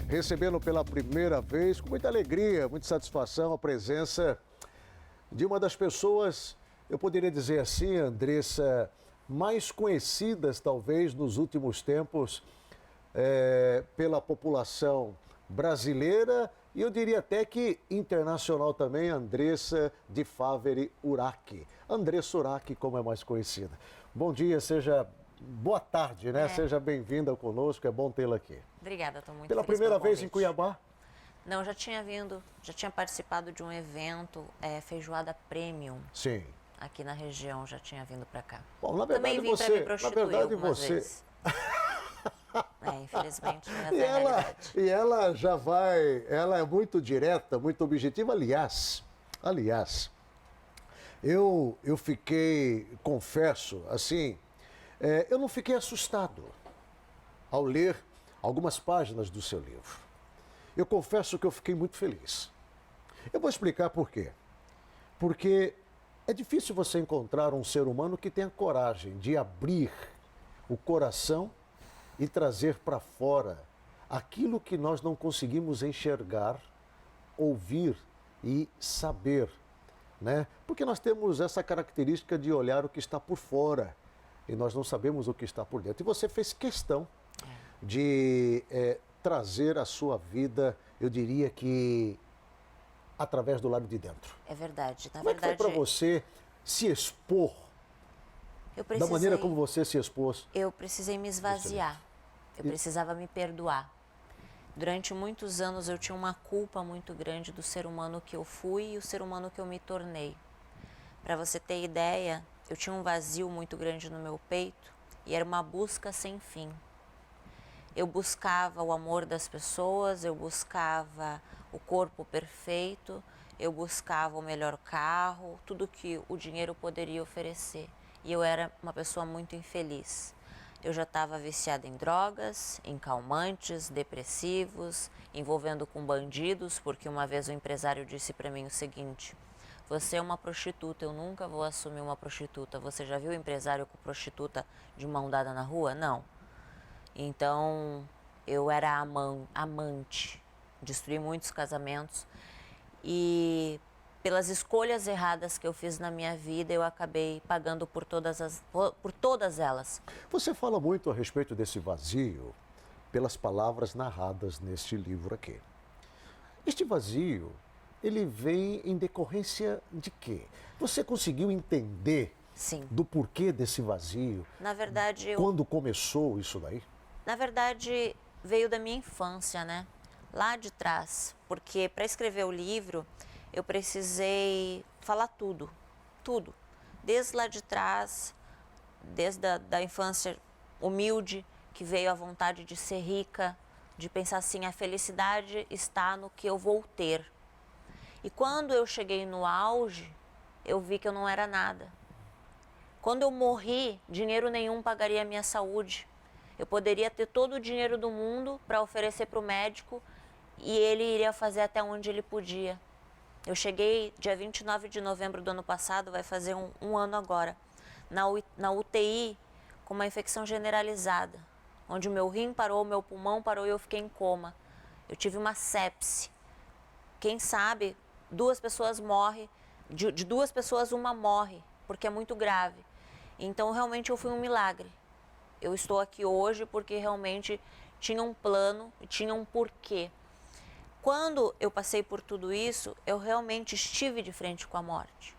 recebendo pela primeira vez, com muita alegria, muita satisfação, a presença de uma das pessoas, eu poderia dizer assim, Andressa, mais conhecidas talvez nos últimos tempos pela população brasileira e eu diria até que internacional também, Andressa de Faveri Urach. Andressa Urach, como é mais conhecida. Bom dia, boa tarde, né? Seja bem-vinda conosco, é bom tê-la aqui. Obrigada, estou muito Pela feliz primeira pelo vez em convite. Cuiabá? Não, já tinha vindo, já tinha participado de um evento, Feijoada Premium. Sim. Aqui na região, já tinha vindo para cá. Bom, na verdade Também vim para me prostituir algumas você... vezes. Infelizmente, essa é a realidade. E ela já vai, ela é muito direta, muito objetiva. Aliás, eu fiquei, confesso, assim, eu não fiquei assustado ao ler algumas páginas do seu livro. Eu confesso que eu fiquei muito feliz. Eu vou explicar por quê. Porque é difícil você encontrar um ser humano que tenha coragem de abrir o coração e trazer para fora aquilo que nós não conseguimos enxergar, ouvir e saber, né? Porque nós temos essa característica de olhar o que está por fora e nós não sabemos o que está por dentro. E você fez questão de trazer a sua vida, eu diria que através do lado de dentro. É verdade. Como é que foi para você se expor da maneira como você se expôs? Eu precisei me esvaziar. Eu precisava me perdoar. Durante muitos anos eu tinha uma culpa muito grande do ser humano que eu fui e o ser humano que eu me tornei. Para você ter ideia, eu tinha um vazio muito grande no meu peito e era uma busca sem fim. Eu buscava o amor das pessoas, eu buscava o corpo perfeito, eu buscava o melhor carro, tudo que o dinheiro poderia oferecer. E eu era uma pessoa muito infeliz. Eu já estava viciada em drogas, em calmantes, depressivos, envolvendo com bandidos, porque uma vez o empresário disse para mim o seguinte: você é uma prostituta, eu nunca vou assumir uma prostituta. Você já viu empresário com prostituta de mão dada na rua? Não. Então, eu era amante, destruí muitos casamentos e pelas escolhas erradas que eu fiz na minha vida, eu acabei pagando por todas elas. Você fala muito a respeito desse vazio pelas palavras narradas neste livro aqui. Este vazio, ele vem em decorrência de quê? Você conseguiu entender do porquê desse vazio? Na verdade, quando começou isso daí? Na verdade, veio da minha infância, né? Lá de trás, porque para escrever o livro, eu precisei falar tudo, desde lá de trás, desde da infância humilde, que veio a vontade de ser rica, de pensar assim, a felicidade está no que eu vou ter. E quando eu cheguei no auge, eu vi que eu não era nada. Quando eu morri, dinheiro nenhum pagaria a minha saúde. Eu poderia ter todo o dinheiro do mundo para oferecer para o médico e ele iria fazer até onde ele podia. Eu cheguei dia 29 de novembro do ano passado, vai fazer um ano agora, na UTI com uma infecção generalizada, onde o meu rim parou, o meu pulmão parou e eu fiquei em coma. Eu tive uma sepse. Quem sabe, 2 pessoas morrem, de 2 pessoas uma morre, porque é muito grave. Então realmente eu fui um milagre. Eu estou aqui hoje porque realmente tinha um plano e tinha um porquê. Quando eu passei por tudo isso, eu realmente estive de frente com a morte.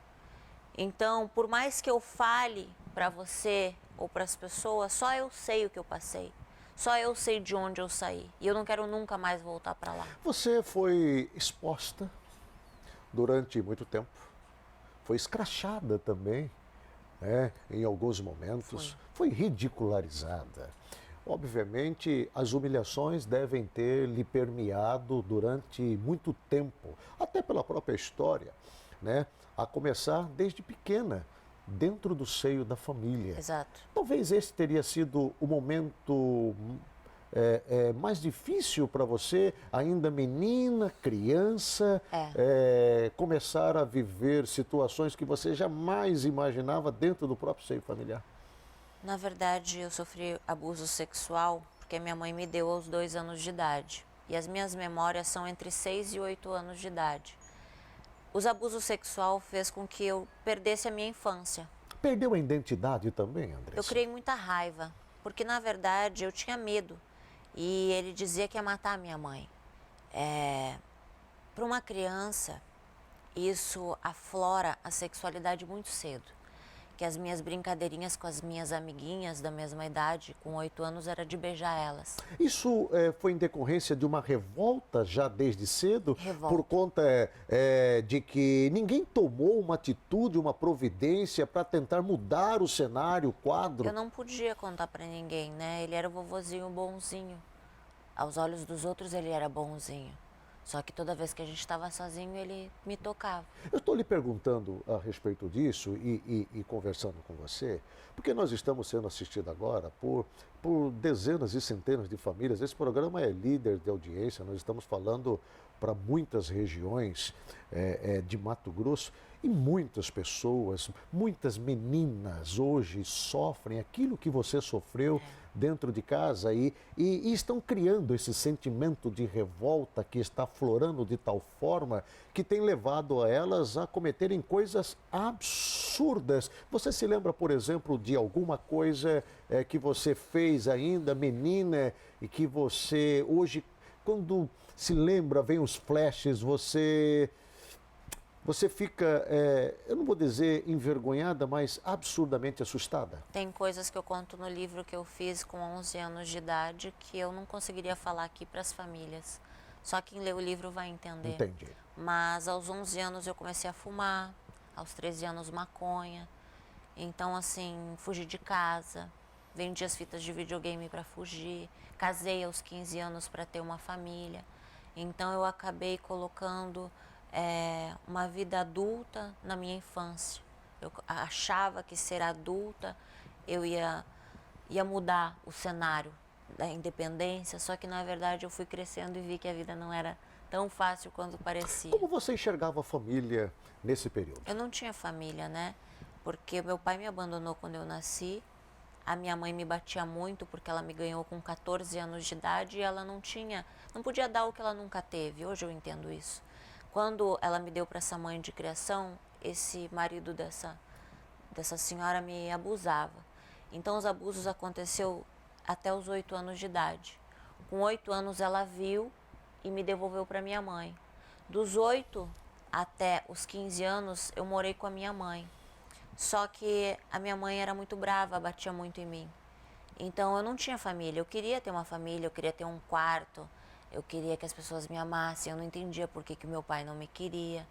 Então, por mais que eu fale para você ou para as pessoas, só eu sei o que eu passei. Só eu sei de onde eu saí. E eu não quero nunca mais voltar para lá. Você foi exposta durante muito tempo. Foi escrachada também, em alguns momentos. Foi ridicularizada. Obviamente, as humilhações devem ter lhe permeado durante muito tempo, até pela própria história, né? A começar desde pequena, dentro do seio da família. Exato. Talvez esse teria sido o momento mais difícil para você, ainda menina, criança, começar a viver situações que você jamais imaginava dentro do próprio seio familiar? Na verdade, eu sofri abuso sexual porque minha mãe me deu aos 2 anos de idade. e as minhas memórias são entre 6 e 8 anos de idade. Os abusos sexuais fez com que eu perdesse a minha infância. Perdeu a identidade também, Andressa? Eu criei muita raiva, porque na verdade eu tinha medo. E ele dizia que ia matar a minha mãe. Para uma criança, isso aflora a sexualidade muito cedo. Que as minhas brincadeirinhas com as minhas amiguinhas da mesma idade, com 8 anos, era de beijar elas. Isso foi em decorrência de uma revolta já desde cedo? Revolta. Por conta de que ninguém tomou uma atitude, uma providência para tentar mudar o cenário, o quadro? Eu não podia contar para ninguém, né? Ele era o vovozinho bonzinho. Aos olhos dos outros ele era bonzinho. Só que toda vez que a gente estava sozinho, ele me tocava. Eu estou lhe perguntando a respeito disso e conversando com você, porque nós estamos sendo assistidos agora por dezenas e centenas de famílias. Esse programa é líder de audiência, nós estamos falando para muitas regiões de Mato Grosso e muitas pessoas, muitas meninas hoje sofrem aquilo que você sofreu dentro de casa e estão criando esse sentimento de revolta que está aflorando de tal forma que tem levado a elas a cometerem coisas absurdas. Você se lembra, por exemplo, de alguma coisa que você fez ainda, menina, e que você hoje, quando se lembra, vem os flashes, você fica, eu não vou dizer envergonhada, mas absurdamente assustada? Tem coisas que eu conto no livro que eu fiz com 11 anos de idade que eu não conseguiria falar aqui para as famílias. Só quem lê o livro vai entender. Entendi. Mas aos 11 anos eu comecei a fumar, aos 13 anos maconha. Então, assim, fugi de casa, vendi as fitas de videogame para fugir, casei aos 15 anos para ter uma família. Então eu acabei colocando uma vida adulta na minha infância. Eu achava que ser adulta eu ia mudar o cenário da independência, só que na verdade eu fui crescendo e vi que a vida não era tão fácil quanto parecia. Como você enxergava a família nesse período? Eu não tinha família, né? Porque meu pai me abandonou quando eu nasci. A minha mãe me batia muito porque ela me ganhou com 14 anos de idade e ela não podia dar o que ela nunca teve. Hoje eu entendo isso. Quando ela me deu para essa mãe de criação, esse marido dessa senhora me abusava. Então os abusos aconteceram até os 8 anos de idade. Com 8 anos ela viu e me devolveu para minha mãe. Dos 8 até os 15 anos eu morei com a minha mãe. Só que a minha mãe era muito brava, batia muito em mim. Então eu não tinha família. Eu queria ter uma família, eu queria ter um quarto, eu queria que as pessoas me amassem. Eu não entendia por que o meu pai não me queria.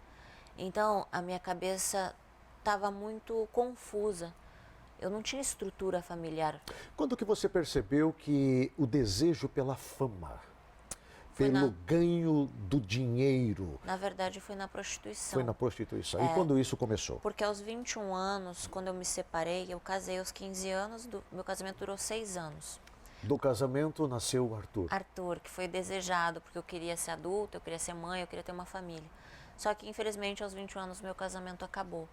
Então a minha cabeça estava muito confusa. Eu não tinha estrutura familiar. Quando que você percebeu que o desejo pela fama, pelo ganho do dinheiro... Na verdade, foi na prostituição. Foi na prostituição. E quando isso começou? Porque aos 21 anos, quando eu me separei, eu casei aos 15 anos, meu casamento durou 6 anos. Do casamento nasceu o Arthur. Arthur, que foi desejado, porque eu queria ser adulta, eu queria ser mãe, eu queria ter uma família. Só que, infelizmente, aos 21 anos, meu casamento acabou.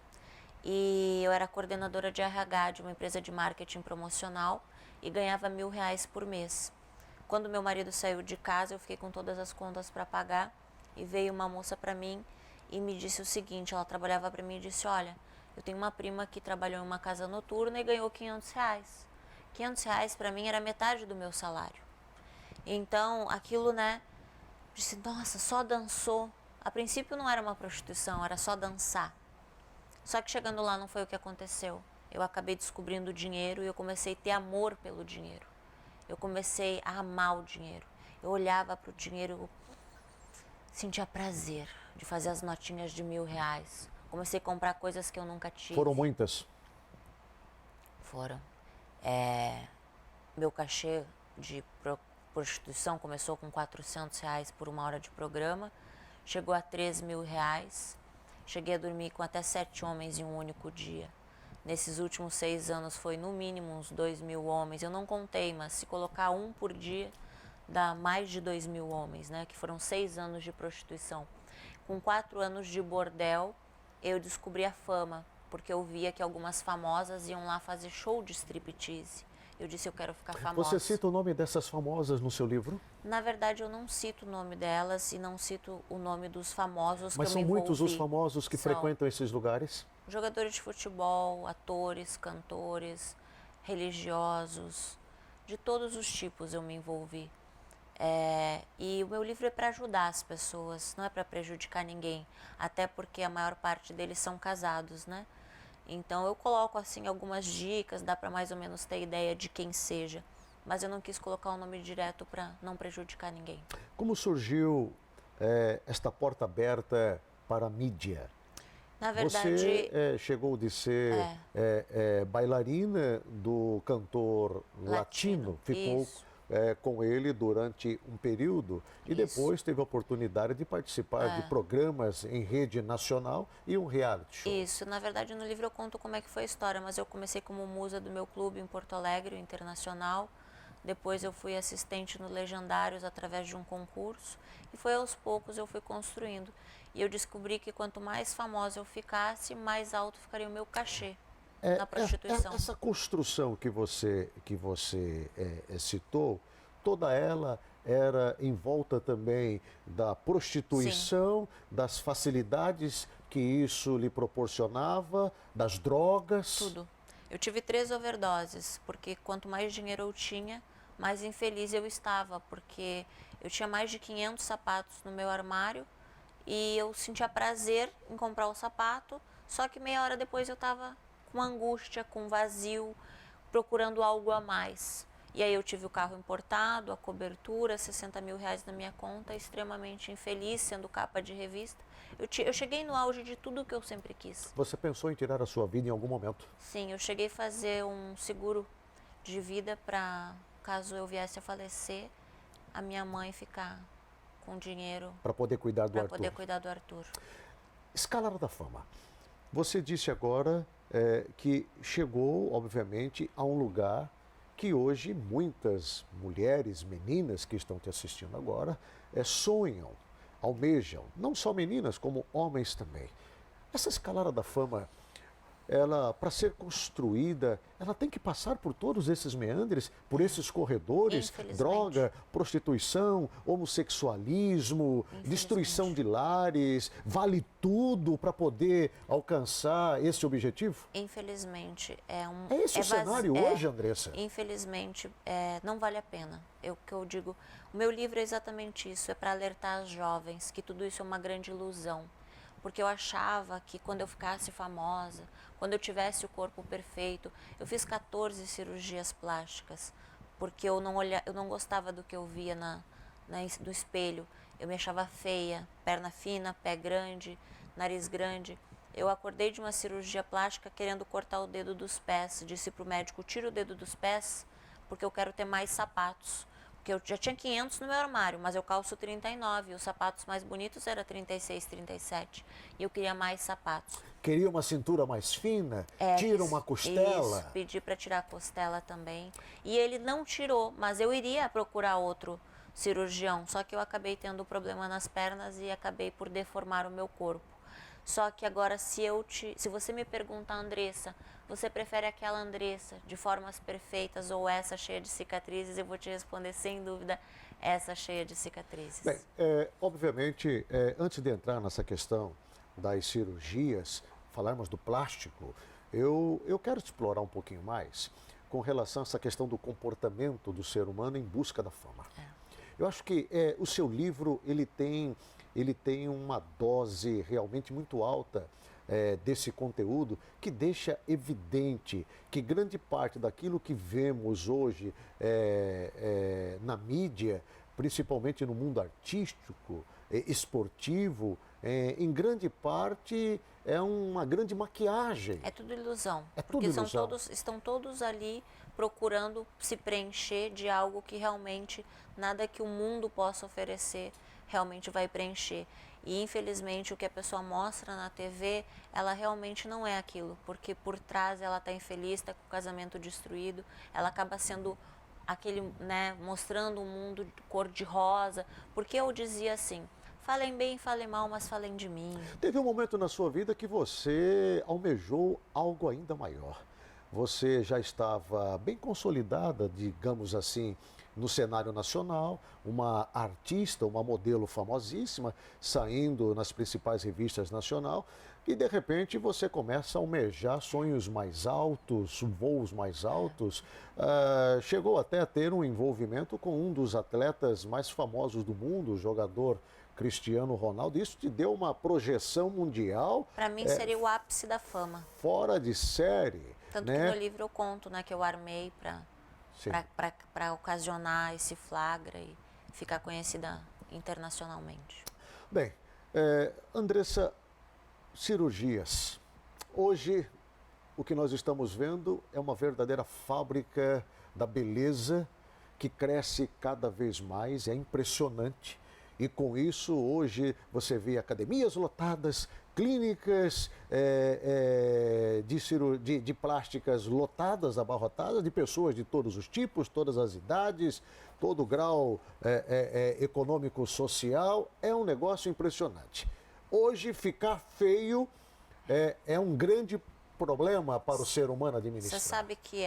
E eu era coordenadora de RH de uma empresa de marketing promocional e ganhava R$1.000 por mês. Quando meu marido saiu de casa, eu fiquei com todas as contas para pagar e veio uma moça para mim e me disse o seguinte, ela trabalhava para mim e disse, olha, eu tenho uma prima que trabalhou em uma casa noturna e ganhou R$500. R$500 para mim era metade do meu salário. Então, aquilo, né, disse, nossa, só dançou. A princípio não era uma prostituição, era só dançar. Só que chegando lá não foi o que aconteceu. Eu acabei descobrindo o dinheiro e eu comecei a ter amor pelo dinheiro. Eu comecei a amar o dinheiro. Eu olhava para o dinheiro, sentia prazer de fazer as notinhas de R$1.000. Comecei a comprar coisas que eu nunca tive. Foram muitas? Foram. Meu cachê de prostituição começou com R$400 por uma hora de programa, chegou a R$3.000. Cheguei a dormir com até 7 homens em um único dia. Nesses últimos 6 anos foi no mínimo uns 2.000 homens. Eu não contei, mas se colocar um por dia, dá mais de 2.000 homens, né? Que foram 6 anos de prostituição. Com 4 anos de bordel, eu descobri a fama, porque eu via que algumas famosas iam lá fazer show de striptease. Eu disse, eu quero ficar famosa. Você cita o nome dessas famosas no seu livro? Na verdade, eu não cito o nome delas e não cito o nome dos famosos Mas que eu são me muitos os envolvi. famosos que São frequentam esses lugares? jogadores de futebol, atores, cantores, religiosos, de todos os tipos eu me envolvi. E o meu livro é para ajudar as pessoas, não é para prejudicar ninguém, até porque a maior parte deles são casados, né? Então eu coloco assim algumas dicas, dá para mais ou menos ter ideia de quem seja, mas eu não quis colocar o nome direto para não prejudicar ninguém. Como surgiu esta porta aberta para a mídia? Na verdade, Você chegou de ser bailarina do cantor latino, ficou isso. Com ele durante um período e Isso. depois teve a oportunidade de participar de programas em rede nacional e um reality show. Isso, na verdade no livro eu conto como é que foi a história, mas eu comecei como musa do meu clube em Porto Alegre, o Internacional. Depois eu fui assistente no Legendários através de um concurso e foi aos poucos eu fui construindo. E eu descobri que quanto mais famosa eu ficasse, mais alto ficaria o meu cachê na prostituição. Essa construção que você citou, toda ela era em volta também da prostituição, das facilidades que isso lhe proporcionava, das drogas. Tudo. Eu tive 3 overdoses, porque quanto mais dinheiro eu tinha, mais infeliz eu estava, porque eu tinha mais de 500 sapatos no meu armário e eu sentia prazer em comprar o sapato, só que meia hora depois eu estava com angústia, com vazio, procurando algo a mais. E aí eu tive o carro importado, a cobertura, 60 mil reais na minha conta, extremamente infeliz, sendo capa de revista. Eu cheguei no auge de tudo que eu sempre quis. Você pensou em tirar a sua vida em algum momento? Sim, eu cheguei a fazer um seguro de vida para, caso eu viesse a falecer, a minha mãe ficar com dinheiro para poder cuidar do para Arthur. poder cuidar do Arthur. Escalada da Fama. Você disse agora que chegou, obviamente, a um lugar que hoje muitas mulheres, meninas que estão te assistindo agora, sonham, almejam. Não só meninas, como homens também. Essa escalada da fama, ela, para ser construída, ela tem que passar por todos esses meandres, por esses corredores, droga, prostituição, homossexualismo, destruição de lares, vale tudo para poder alcançar esse objetivo? Infelizmente, É esse o cenário hoje, Andressa? Infelizmente, não vale a pena. O que eu digo, o meu livro é exatamente isso, é para alertar as jovens que tudo isso é uma grande ilusão. Porque eu achava que quando eu ficasse famosa, quando eu tivesse o corpo perfeito, eu fiz 14 cirurgias plásticas, porque eu não gostava do que eu via no espelho. Eu me achava feia, perna fina, pé grande, nariz grande. Eu acordei de uma cirurgia plástica querendo cortar o dedo dos pés. Disse para o médico, tira o dedo dos pés, porque eu quero ter mais sapatos. Porque eu já tinha 500 no meu armário, mas eu calço 39, e os sapatos mais bonitos eram 36, 37. E eu queria mais sapatos. Queria uma cintura mais fina? Tira uma costela? Isso, pedi para tirar a costela também. E ele não tirou, mas eu iria procurar outro cirurgião. Só que eu acabei tendo problema nas pernas e acabei por deformar o meu corpo. Só que agora, se você me perguntar, Andressa, você prefere aquela Andressa de formas perfeitas ou essa cheia de cicatrizes? Eu vou te responder, sem dúvida, essa cheia de cicatrizes. Bem, obviamente, antes de entrar nessa questão das cirurgias, falarmos do plástico, eu quero explorar um pouquinho mais com relação a essa questão do comportamento do ser humano em busca da fama. Eu acho que o seu livro, ele tem uma dose realmente muito alta desse conteúdo que deixa evidente que grande parte daquilo que vemos hoje na mídia, principalmente no mundo artístico, esportivo, em grande parte é uma grande maquiagem. É tudo ilusão. É tudo porque ilusão. Estão todos ali procurando se preencher de algo que realmente nada que o mundo possa oferecer realmente vai preencher. E infelizmente o que a pessoa mostra na TV, ela realmente não é aquilo, porque por trás ela está infeliz, está com o casamento destruído, ela acaba sendo aquele, mostrando um mundo cor-de-rosa, porque eu dizia assim, falem bem, falem mal, mas falem de mim. Teve um momento na sua vida que você almejou algo ainda maior. você já estava bem consolidada, digamos assim, no cenário nacional, uma artista, uma modelo famosíssima, saindo nas principais revistas nacional, e de repente você começa a almejar sonhos mais altos, voos mais altos, chegou até a ter um envolvimento com um dos atletas mais famosos do mundo, o jogador Cristiano Ronaldo. Isso te deu uma projeção mundial. Para mim seria o ápice da fama. Fora de série. Tanto que no livro eu conto, né, que eu armei para ocasionar esse flagra e ficar conhecida internacionalmente. Bem, Andressa, cirurgias. Hoje, o que nós estamos vendo é uma verdadeira fábrica da beleza que cresce cada vez mais, é impressionante. E com isso, hoje, você vê academias lotadas, clínicas de plásticas lotadas, abarrotadas, de pessoas de todos os tipos, todas as idades, todo o grau econômico-social. É um negócio impressionante. Hoje, ficar feio é um grande problema para o ser humano administrar. Você sabe que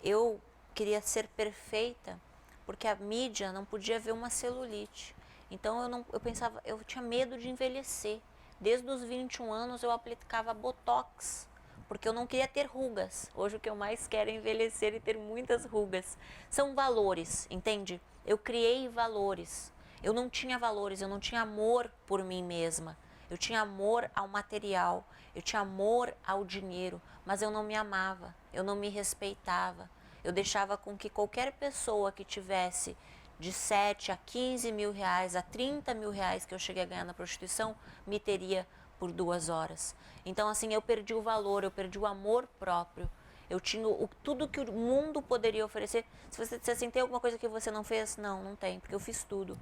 eu queria ser perfeita porque a mídia não podia ver uma celulite. Então eu pensava, eu tinha medo de envelhecer. Desde os 21 anos eu aplicava botox, porque eu não queria ter rugas. Hoje o que eu mais quero é envelhecer e ter muitas rugas. São valores, entende? Eu criei valores. Eu não tinha valores, eu não tinha amor por mim mesma. Eu tinha amor ao material, eu tinha amor ao dinheiro, mas eu não me amava, eu não me respeitava. Eu deixava com que qualquer pessoa que tivesse de 7 a 15 mil reais, a 30 mil reais que eu cheguei a ganhar na prostituição, me teria por 2 horas. Então, assim, eu perdi o valor, eu perdi o amor próprio. Eu tinha tudo que o mundo poderia oferecer. Se você disser assim, tem alguma coisa que você não fez? Não, não tem, porque eu fiz tudo,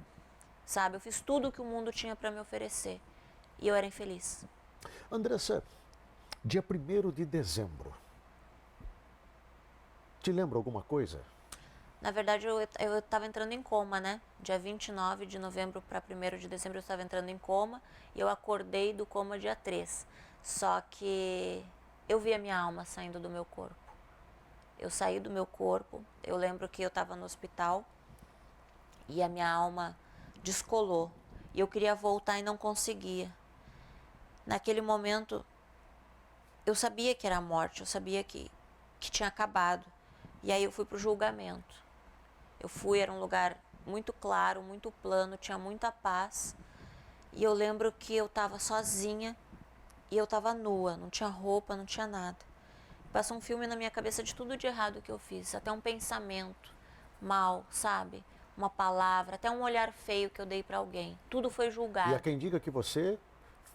sabe? Eu fiz tudo que o mundo tinha para me oferecer e eu era infeliz. Andressa, dia 1º de dezembro, te lembra alguma coisa? Na verdade, eu estava entrando em coma, né? Dia 29 de novembro para 1º de dezembro eu estava entrando em coma e eu acordei do coma dia 3. Só que eu vi a minha alma saindo do meu corpo. Eu saí do meu corpo, eu lembro que eu estava no hospital e a minha alma descolou. E eu queria voltar e não conseguia. Naquele momento, eu sabia que era a morte, eu sabia que tinha acabado. E aí eu fui para o julgamento. Eu fui, era um lugar muito claro, muito plano, tinha muita paz. E eu lembro que eu estava sozinha e eu estava nua, não tinha roupa, não tinha nada. Passou um filme na minha cabeça de tudo de errado que eu fiz, até um pensamento mal, sabe? Uma palavra, até um olhar feio que eu dei para alguém. Tudo foi julgado. E há quem diga que você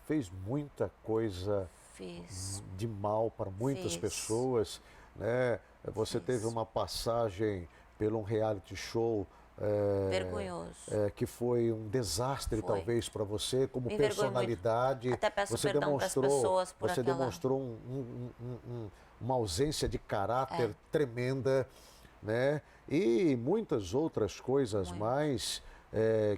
fez muita coisa de mal para muitas pessoas, né? Você teve uma passagem pelo um reality show vergonhoso, que foi um desastre talvez para você como me personalidade. Até peço você perdão para as pessoas por você demonstrou uma ausência de caráter tremenda, né? E muitas outras coisas mais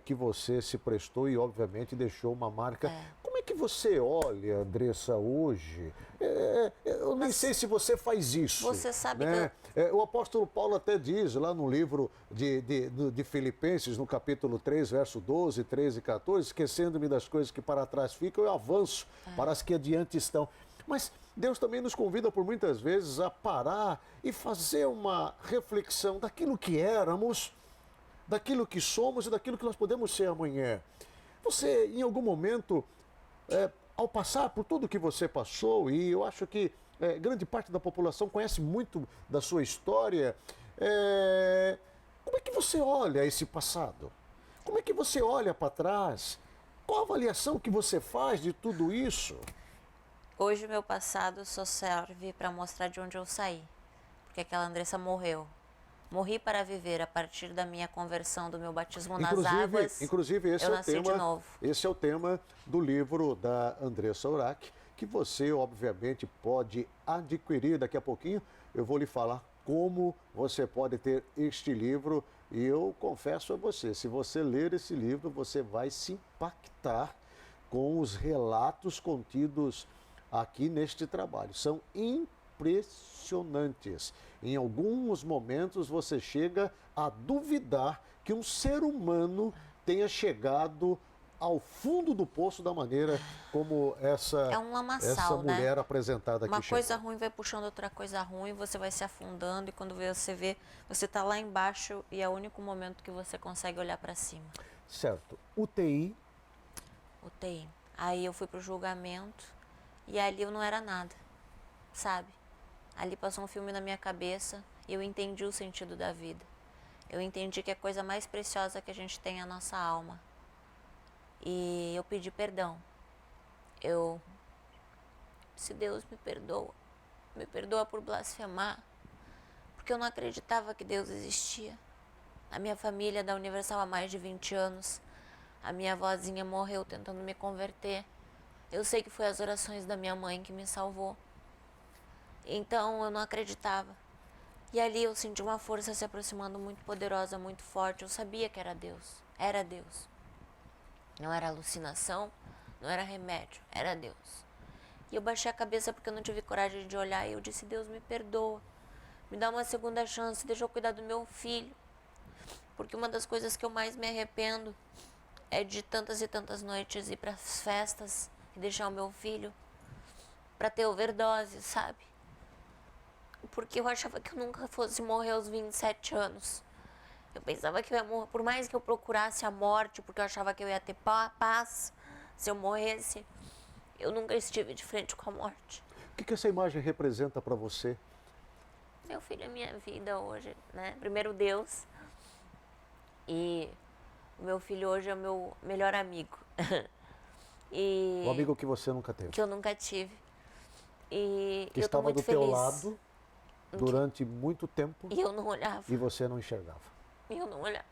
que você se prestou e obviamente deixou uma marca. Como é que você olha, Andressa, hoje? Eu nem sei se você faz isso. Você sabe, né? O apóstolo Paulo até diz lá no livro de Filipenses, no capítulo 3, verso 12, 13 e 14, esquecendo-me das coisas que para trás ficam, eu avanço para as que adiante estão. Mas Deus também nos convida por muitas vezes a parar e fazer uma reflexão daquilo que éramos, daquilo que somos e daquilo que nós podemos ser amanhã. Você, em algum momento, ao passar por tudo que você passou, e eu acho que grande parte da população conhece muito da sua história, como é que você olha esse passado? Como é que você olha para trás? Qual a avaliação que você faz de tudo isso? Hoje o meu passado só serve para mostrar de onde eu saí, porque aquela Andressa morreu. Morri para viver a partir da minha conversão, do meu batismo nas águas. Inclusive, esse eu nasci de novo. Esse é o tema do livro da Andressa Urach, que você, obviamente, pode adquirir daqui a pouquinho. Eu vou lhe falar como você pode ter este livro. E eu confesso a você, se você ler esse livro, você vai se impactar com os relatos contidos aqui neste trabalho. São impressionantes. Em alguns momentos você chega a duvidar que um ser humano tenha chegado ao fundo do poço da maneira como É um lamaçal, mulher né? apresentada aqui Uma coisa chegou. ruim vai puxando outra coisa ruim, você vai se afundando e quando você vê, você está lá embaixo e é o único momento que você consegue olhar para cima. Certo. UTI, UTI. Aí eu fui pro julgamento e ali eu não era nada, sabe? Ali passou um filme na minha cabeça e eu entendi o sentido da vida. Eu entendi que a coisa mais preciosa que a gente tem é a nossa alma. E eu pedi perdão. Se Deus me perdoa por blasfemar, porque eu não acreditava que Deus existia. A minha família é da Universal há mais de 20 anos. A minha avózinha morreu tentando me converter. Eu sei que foi as orações da minha mãe que me salvou. Então eu não acreditava. E ali eu senti uma força se aproximando muito poderosa, muito forte. Eu sabia que era Deus. Era Deus. Não era alucinação, não era remédio, era Deus. E eu baixei a cabeça porque eu não tive coragem de olhar e eu disse, Deus, me perdoa. Me dá uma segunda chance, deixa eu cuidar do meu filho. Porque uma das coisas que eu mais me arrependo é de tantas e tantas noites ir para as festas e deixar o meu filho para ter overdose, sabe? Porque eu achava que eu nunca fosse morrer aos 27 anos. Eu pensava que eu ia morrer, por mais que eu procurasse a morte, porque eu achava que eu ia ter paz se eu morresse, eu nunca estive de frente com a morte. o que essa imagem representa para você? Meu filho é minha vida hoje, né? Primeiro Deus. E o meu filho hoje é o meu melhor amigo. O amigo que você nunca teve. Que eu nunca tive. E Que eu tô estava muito do teu feliz. lado durante muito tempo E eu não olhava. e você não enxergava. E eu não olhava.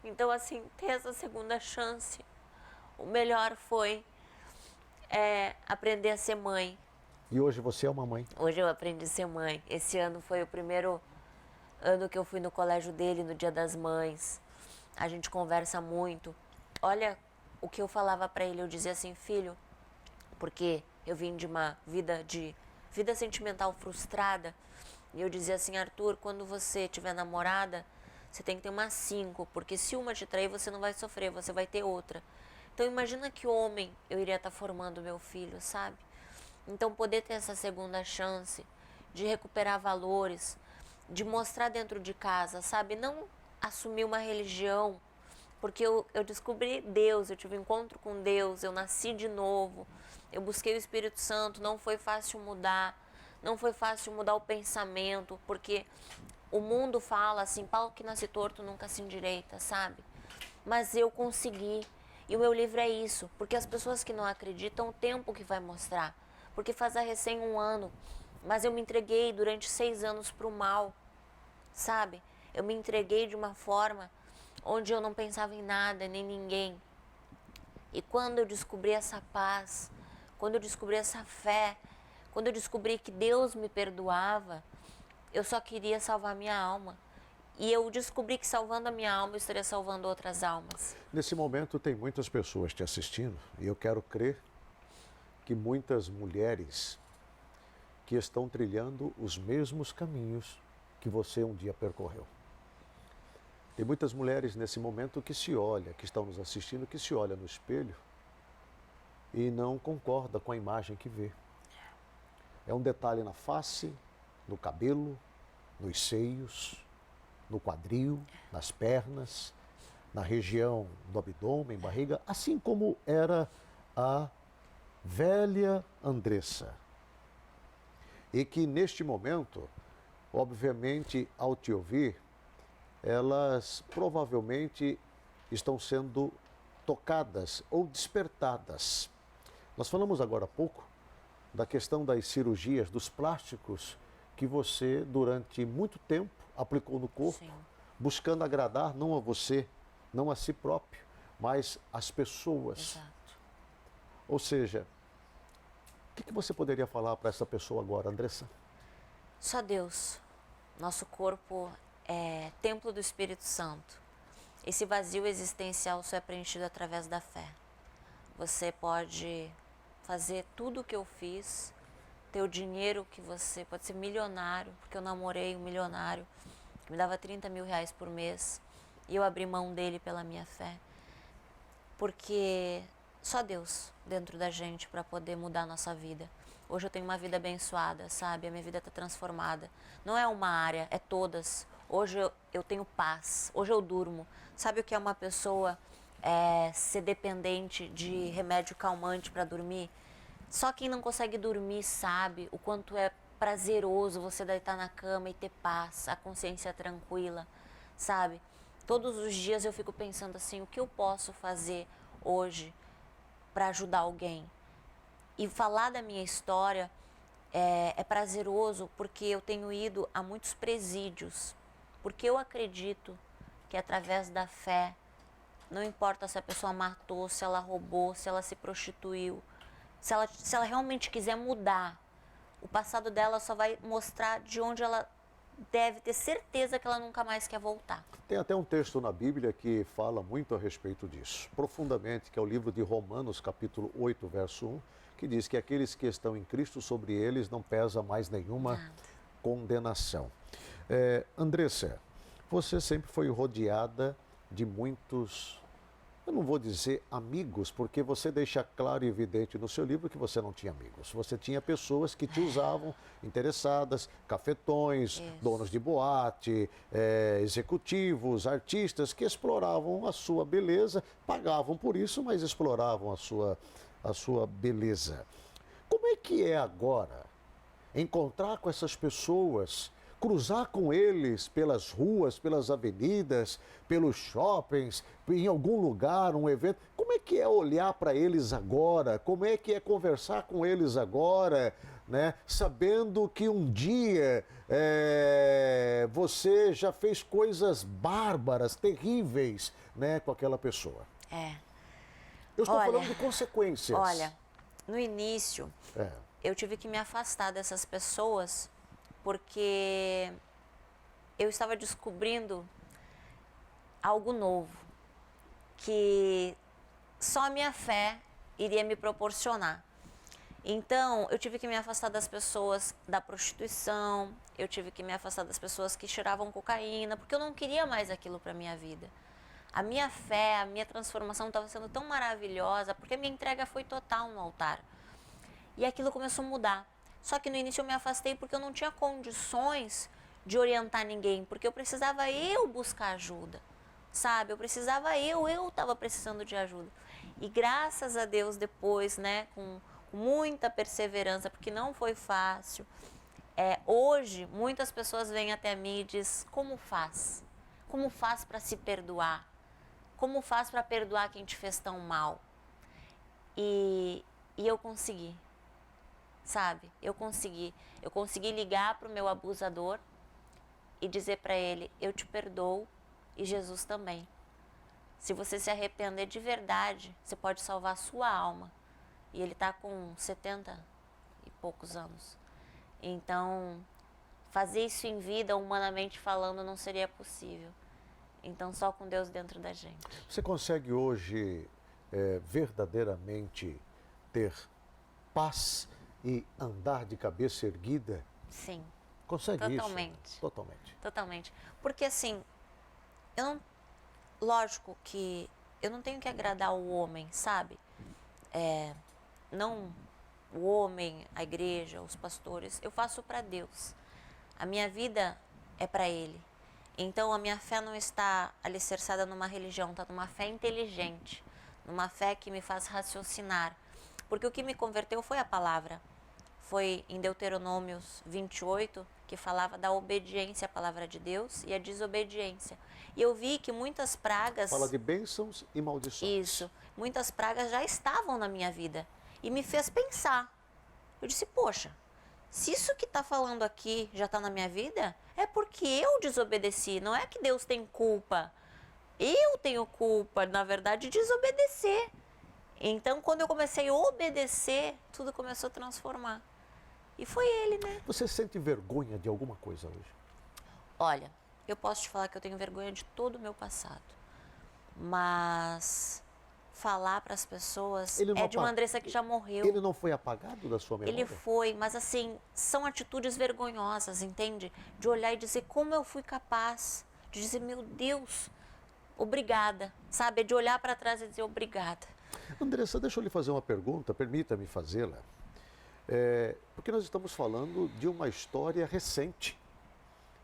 Então, assim, ter essa segunda chance, o melhor foi aprender a ser mãe. E hoje você é uma mãe. Hoje eu aprendi a ser mãe. Esse ano foi o primeiro ano que eu fui no colégio dele, no Dia das Mães. A gente conversa muito. Olha o que eu falava pra ele. Eu dizia assim, filho, porque eu vim de uma vida sentimental frustrada. E eu dizia assim, Arthur, quando você tiver namorada, você tem que ter umas 5, porque se uma te trair, você não vai sofrer, você vai ter outra. Então imagina que homem eu iria estar formando meu filho, sabe? Então poder ter essa segunda chance de recuperar valores, de mostrar dentro de casa, sabe? Não assumir uma religião, porque eu descobri Deus, eu tive um encontro com Deus, eu nasci de novo, eu busquei o Espírito Santo, não foi fácil mudar, não foi fácil mudar o pensamento, porque o mundo fala assim, pau que nasce torto nunca se endireita, sabe? Mas eu consegui, e o meu livro é isso, porque as pessoas que não acreditam, o tempo que vai mostrar, porque faz recém 1 ano, mas eu me entreguei durante 6 anos para o mal, sabe? Eu me entreguei de uma forma onde eu não pensava em nada, nem ninguém. E quando eu descobri essa paz, quando eu descobri essa fé, quando eu descobri que Deus me perdoava, eu só queria salvar minha alma. E eu descobri que salvando a minha alma, eu estaria salvando outras almas. Nesse momento tem muitas pessoas te assistindo e eu quero crer que muitas mulheres que estão trilhando os mesmos caminhos que você um dia percorreu. Tem muitas mulheres nesse momento que se olham, que estão nos assistindo, que se olham no espelho e não concorda com a imagem que vê. É um detalhe na face, no cabelo, nos seios, no quadril, nas pernas, na região do abdômen, barriga, assim como era a velha Andressa. E que neste momento, obviamente, ao te ouvir, elas provavelmente estão sendo tocadas ou despertadas. Nós falamos agora há pouco da questão das cirurgias, dos plásticos que você, durante muito tempo, aplicou no corpo, Sim. buscando agradar não a você, não a si próprio, mas as pessoas. Exato. Ou seja, o que você poderia falar para essa pessoa agora, Andressa? Só Deus. Nosso corpo é templo do Espírito Santo. Esse vazio existencial só é preenchido através da fé. Você pode fazer tudo o que eu fiz, ter o dinheiro que você pode ser milionário, porque eu namorei um milionário que me dava 30 mil reais por mês e eu abri mão dele pela minha fé, porque só Deus dentro da gente para poder mudar a nossa vida. Hoje eu tenho uma vida abençoada, sabe? A minha vida está transformada. Não é uma área, é todas. Hoje eu tenho paz, hoje eu durmo. Sabe o que é uma pessoa ser dependente de remédio calmante para dormir? Só quem não consegue dormir sabe o quanto é prazeroso você deitar na cama e ter paz, a consciência tranquila, sabe? Todos os dias eu fico pensando assim, o que eu posso fazer hoje para ajudar alguém? E falar da minha história é prazeroso porque eu tenho ido a muitos presídios, porque eu acredito que através da fé, não importa se a pessoa matou, se ela roubou, se ela se prostituiu, se ela realmente quiser mudar, o passado dela só vai mostrar de onde ela deve ter certeza que ela nunca mais quer voltar. Tem até um texto na Bíblia que fala muito a respeito disso, profundamente, que é o livro de Romanos, capítulo 8, verso 1, que diz que aqueles que estão em Cristo, sobre eles não pesa mais nenhuma condenação. Andressa, você sempre foi rodeada de muitos, eu não vou dizer amigos, porque você deixa claro e evidente no seu livro que você não tinha amigos. Você tinha pessoas que te usavam, interessadas, cafetões, donos de boate, executivos, artistas que exploravam a sua beleza, pagavam por isso, mas exploravam a sua beleza. Como é que é agora encontrar com essas pessoas, cruzar com eles pelas ruas, pelas avenidas, pelos shoppings, em algum lugar, um evento? Como é que é olhar para eles agora? Como é que é conversar com eles agora, né? Sabendo que um dia você já fez coisas bárbaras, terríveis, né, com aquela pessoa? Eu estou falando de consequências. Olha, no início, eu tive que me afastar dessas pessoas porque eu estava descobrindo algo novo, que só a minha fé iria me proporcionar. Então, eu tive que me afastar das pessoas da prostituição, eu tive que me afastar das pessoas que cheiravam cocaína, porque eu não queria mais aquilo para a minha vida. A minha fé, a minha transformação estava sendo tão maravilhosa, porque a minha entrega foi total no altar. E aquilo começou a mudar. Só que no início eu me afastei porque eu não tinha condições de orientar ninguém, porque eu precisava eu buscar ajuda, sabe? Eu estava precisando de ajuda. E graças a Deus depois, né, com muita perseverança, porque não foi fácil, hoje muitas pessoas vêm até mim e dizem, como faz? Como faz para se perdoar? Como faz para perdoar quem te fez tão mal? E eu consegui, sabe? Eu consegui ligar para o meu abusador e dizer para ele, eu te perdoo e Jesus também. Se você se arrepender de verdade, você pode salvar a sua alma. E ele está com 70 e poucos anos. Então, fazer isso em vida, humanamente falando, não seria possível. Então, só com Deus dentro da gente. Você consegue hoje verdadeiramente ter paz e andar de cabeça erguida? Sim. Consegue Totalmente. Isso? Totalmente. Totalmente. Porque assim, lógico que eu não tenho que agradar o homem, sabe? Não o homem, a igreja, os pastores. Eu faço para Deus. A minha vida é para Ele. Então, a minha fé não está alicerçada numa religião, está numa fé inteligente, numa fé que me faz raciocinar. Porque o que me converteu foi a palavra. Foi em Deuteronômios 28, que falava da obediência à palavra de Deus e a desobediência. E eu vi que muitas pragas... Fala de bênçãos e maldições. Isso. Muitas pragas já estavam na minha vida. E me fez pensar. Eu disse, poxa, se isso que está falando aqui já está na minha vida, é porque eu desobedeci. Não é que Deus tem culpa. Eu tenho culpa, na verdade, de desobedecer. Então, quando eu comecei a obedecer, tudo começou a transformar. E foi Ele, né? Você sente vergonha de alguma coisa hoje? Olha, eu posso te falar que eu tenho vergonha de todo o meu passado. Mas falar para as pessoas Ele não é de uma apa- Andressa que já morreu. Ele não foi apagado da sua memória? Ele foi, mas assim, são atitudes vergonhosas, entende? De olhar e dizer como eu fui capaz, de dizer, meu Deus, obrigada, sabe? É de olhar para trás e dizer obrigada. Andressa, deixa eu lhe fazer uma pergunta, permita-me fazê-la. Porque nós estamos falando de uma história recente,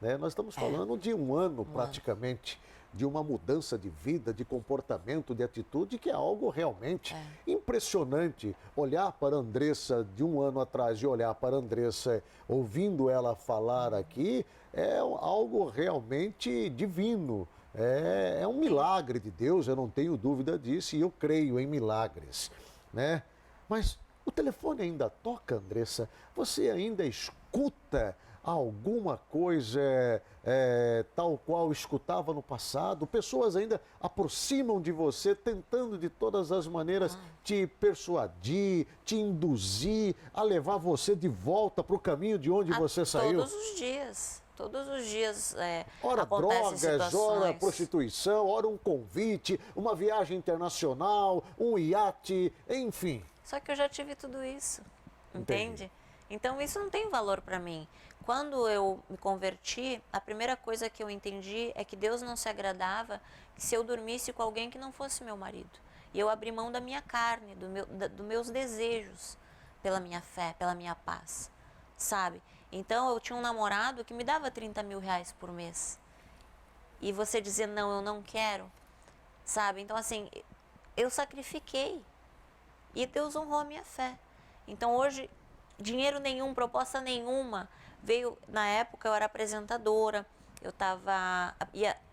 né? Nós estamos falando de um ano praticamente, de uma mudança de vida, de comportamento, de atitude, que é algo realmente impressionante. Olhar para a Andressa de um ano atrás e olhar para a Andressa ouvindo ela falar aqui é algo realmente divino. É um milagre de Deus, eu não tenho dúvida disso, e eu creio em milagres, né? Mas o telefone ainda toca, Andressa? Você ainda escuta alguma coisa tal qual escutava no passado? Pessoas ainda aproximam de você, tentando de todas as maneiras te persuadir, te induzir a levar você de volta para o caminho de onde você saiu? Todos os dias. Todos os dias Ora acontecem drogas, situações. ora prostituição, ora um convite, uma viagem internacional, um iate, enfim. Só que eu já tive tudo isso, Entendi. entende? Então isso não tem valor para mim. Quando eu me converti, a primeira coisa que eu entendi é que Deus não se agradava se eu dormisse com alguém que não fosse meu marido. E eu abri mão da minha carne, dos meus desejos, pela minha fé, pela minha paz, sabe? Então eu tinha um namorado que me dava 30 mil reais por mês. E você dizer, não, eu não quero, sabe? Então assim, eu sacrifiquei. E Deus honrou a minha fé. Então hoje, dinheiro nenhum, proposta nenhuma. Veio, na época eu era apresentadora,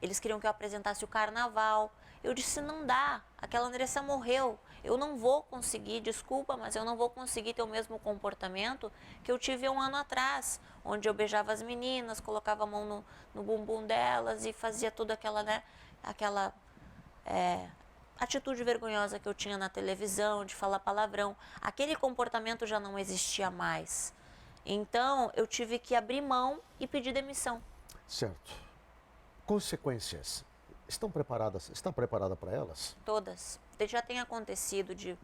eles queriam que eu apresentasse o carnaval. Eu disse, não dá, aquela Andressa morreu. Eu não vou conseguir, desculpa, mas eu não vou conseguir ter o mesmo comportamento que eu tive um ano atrás, onde eu beijava as meninas, colocava a mão no bumbum delas e fazia toda aquela, né, atitude vergonhosa que eu tinha na televisão, de falar palavrão. Aquele comportamento já não existia mais. Então, eu tive que abrir mão e pedir demissão. Certo. Consequências. Está preparada para elas? Todas. Já tem acontecido de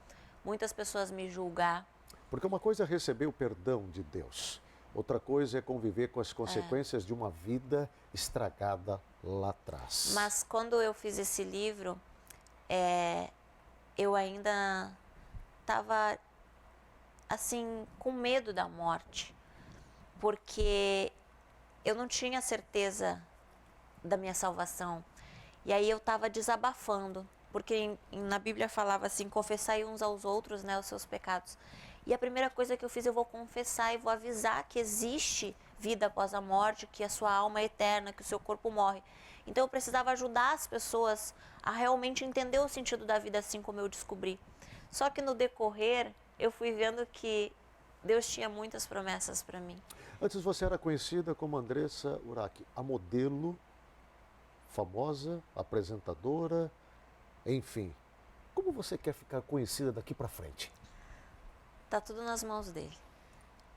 muitas pessoas me julgar. Porque uma coisa é receber o perdão de Deus. Outra coisa é conviver com as consequências de uma vida estragada lá atrás. Mas quando eu fiz esse livro, eu ainda estava assim com medo da morte, porque eu não tinha certeza da minha salvação. E aí eu estava desabafando, porque na Bíblia falava assim, confessai uns aos outros, né, os seus pecados. E a primeira coisa que eu fiz, eu vou confessar e vou avisar que existe vida após a morte, que a sua alma é eterna, que o seu corpo morre. Então eu precisava ajudar as pessoas a realmente entender o sentido da vida assim como eu descobri. Só que no decorrer, eu fui vendo que Deus tinha muitas promessas para mim. Antes você era conhecida como Andressa Urach, a modelo, famosa, apresentadora, enfim. Como você quer ficar conhecida daqui para frente? Tá tudo nas mãos dele.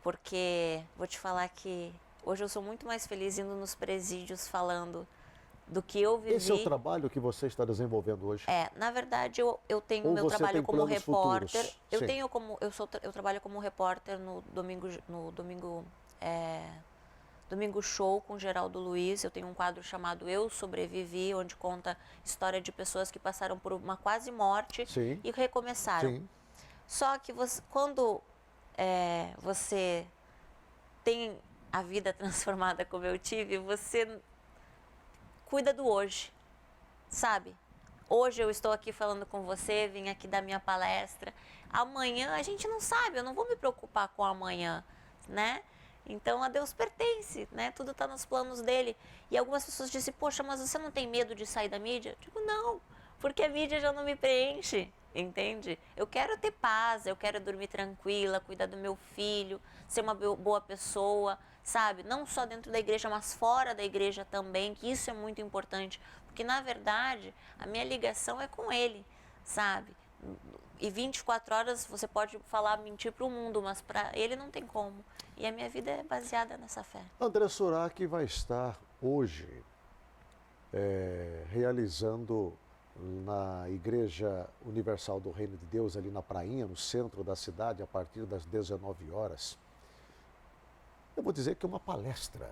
Porque vou te falar que hoje eu sou muito mais feliz indo nos presídios falando do que eu vivi. Esse é o trabalho que você está desenvolvendo hoje? Na verdade eu tenho Ou meu você trabalho tem como planos repórter. futuros? Eu Sim. tenho eu trabalho como repórter no Domingo Show com Geraldo Luiz. Eu tenho um quadro chamado Eu Sobrevivi, onde conta história de pessoas que passaram por uma quase morte Sim. e recomeçaram. Sim. Só que quando você tem a vida transformada como eu tive, você cuida do hoje, sabe? Hoje eu estou aqui falando com você, vim aqui dar minha palestra. Amanhã a gente não sabe, eu não vou me preocupar com amanhã, né? Então a Deus pertence, né? Tudo está nos planos dele. E algumas pessoas dizem, poxa, mas você não tem medo de sair da mídia? Eu digo, não, porque a mídia já não me preenche, entende? Eu quero ter paz, eu quero dormir tranquila, cuidar do meu filho, ser uma boa pessoa, sabe? Não só dentro da igreja, mas fora da igreja também, que isso é muito importante. Porque, na verdade, a minha ligação é com ele, sabe? E 24 horas você pode falar, mentir para o mundo, mas para ele não tem como. E a minha vida é baseada nessa fé. Andressa Urach vai estar hoje realizando na Igreja Universal do Reino de Deus, ali na Prainha, no centro da cidade, a partir das 19 horas. Eu vou dizer que é uma palestra.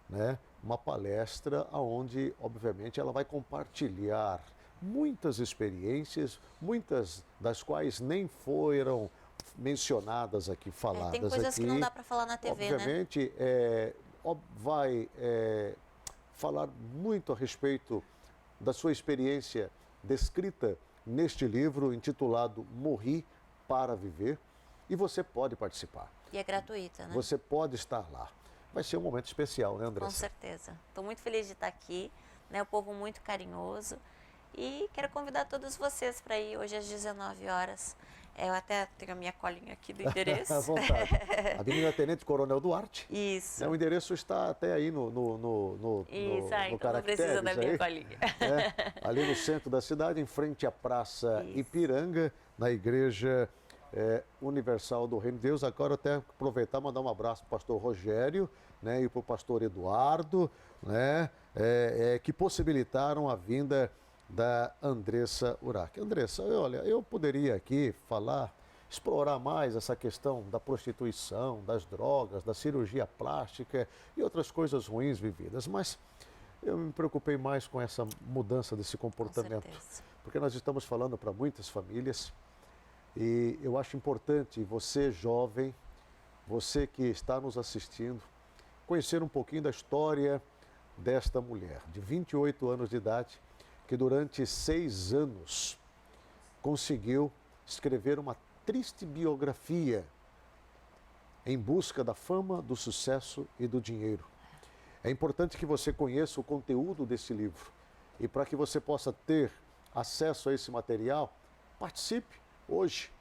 Né? Uma palestra onde, obviamente, ela vai compartilhar muitas experiências, muitas das quais nem foram mencionadas aqui, faladas aqui. Tem coisas que não dá para falar na TV, obviamente, né? Vai falar muito a respeito da sua experiência descrita neste livro intitulado Morri para Viver, e você pode participar. E é gratuita, né? Você pode estar lá. Vai ser um momento especial, né, Andressa? Com certeza. Estou muito feliz de estar aqui, né? O povo muito carinhoso. E quero convidar todos vocês para ir hoje às 19 horas. Eu até tenho a minha colinha aqui do endereço. À vontade. Avenida Tenente Coronel Duarte. Isso. O endereço está até aí no Isso, aí, no então não precisa da minha aí, colinha. ali no centro da cidade, em frente à Praça Ipiranga, na Igreja Universal do Reino de Deus. Agora eu até aproveitar e mandar um abraço para o pastor Rogério, né, e para o pastor Eduardo, né, que possibilitaram a vinda da Andressa Urach. Andressa, olha, eu poderia aqui explorar mais essa questão da prostituição, das drogas, da cirurgia plástica e outras coisas ruins vividas, mas eu me preocupei mais com essa mudança desse comportamento, porque nós estamos falando para muitas famílias e eu acho importante você, jovem, você que está nos assistindo, conhecer um pouquinho da história desta mulher de 28 anos de idade, que durante 6 anos conseguiu escrever uma triste biografia em busca da fama, do sucesso e do dinheiro. É importante que você conheça o conteúdo desse livro e para que você possa ter acesso a esse material, participe hoje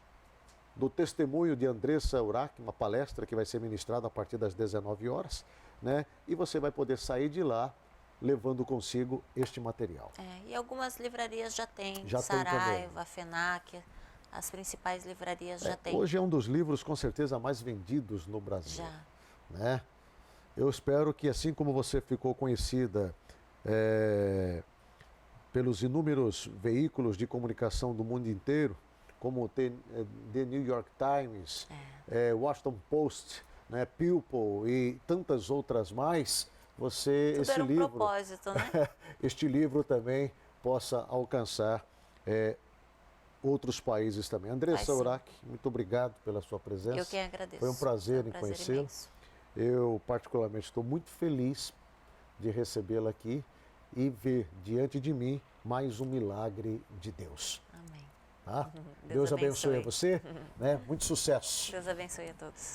do testemunho de Andressa Urach, uma palestra que vai ser ministrada a partir das 19 horas, né? E você vai poder sair de lá levando consigo este material. E algumas livrarias já têm, já Saraiva, FENAC, as principais livrarias já têm. Hoje é um dos livros com certeza mais vendidos no Brasil. Já. Né? Eu espero que assim como você ficou conhecida pelos inúmeros veículos de comunicação do mundo inteiro, como The New York Times, Washington Post, né, People e tantas outras mais, Tudo era um propósito, né? Este livro também possa alcançar outros países também. Andressa Urach, muito obrigado pela sua presença. Eu que agradeço. Foi um prazer em conhecê-la. Eu particularmente estou muito feliz de recebê-la aqui e ver diante de mim mais um milagre de Deus. Amém. Tá? Deus abençoe você, né? Muito sucesso. Deus abençoe a todos.